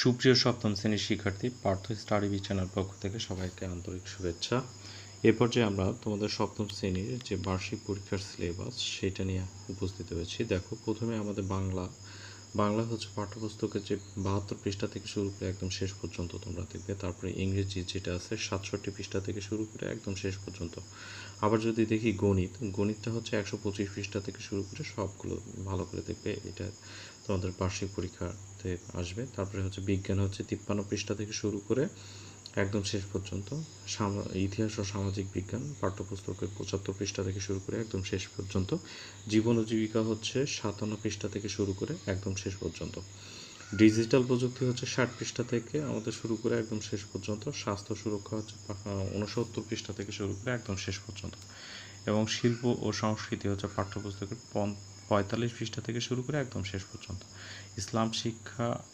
সুপ্রিয় সপ্তম শ্রেণীর শিক্ষার্থী, পার্থ স্টাডি বি চ্যানেল পক্ষ থেকে সবাইকে আন্তরিক শুভেচ্ছা। এ পর্যায়ে আমরা তোমাদের সপ্তম শ্রেণীর যে বার্ষিক পরীক্ষার সিলেবাস সেটা নিয়ে উপস্থিত হয়েছি। দেখো, প্রথমে আমাদের বাংলা হচ্ছে পাঠ্যপুস্তকের যে 72 পৃষ্ঠা থেকে শুরু করে একদম শেষ পর্যন্ত তোমরা দেখবে। তারপরে ইংরেজি যেটা আছে 67 পৃষ্ঠা থেকে শুরু করে একদম শেষ পর্যন্ত। আবার যদি দেখি গণিতটা হচ্ছে 125 পৃষ্ঠা থেকে শুরু করে সবগুলো ভালো করে দেখবে। এটা তোমাদের বার্ষিক পরীক্ষাতে আসবে। তারপরে হচ্ছে বিজ্ঞান হচ্ছে 53 পৃষ্ঠা থেকে শুরু করে একদম শেষ পর্যন্ত। ইতিহাস ও সামাজিক বিজ্ঞান পাঠ্যপুস্তকের 75 পৃষ্ঠা থেকে শুরু করে একদম শেষ পর্যন্ত। জীবন ও জীবিকা হচ্ছে 57 পৃষ্ঠা থেকে শুরু করে একদম শেষ পর্যন্ত। ডিজিটাল প্রযুক্তি হচ্ছে 60 পৃষ্ঠা থেকে আমাদের শুরু করে একদম শেষ পর্যন্ত। স্বাস্থ্য সুরক্ষা হচ্ছে 69 পৃষ্ঠা থেকে শুরু করে একদম শেষ পর্যন্ত। এবং শিল্প ও সংস্কৃতি হচ্ছে পাঠ্যপুস্তকের 45 পৃষ্ঠা থেকে শুরু করে একদম শেষ পর্যন্ত। ইসলাম শিক্ষা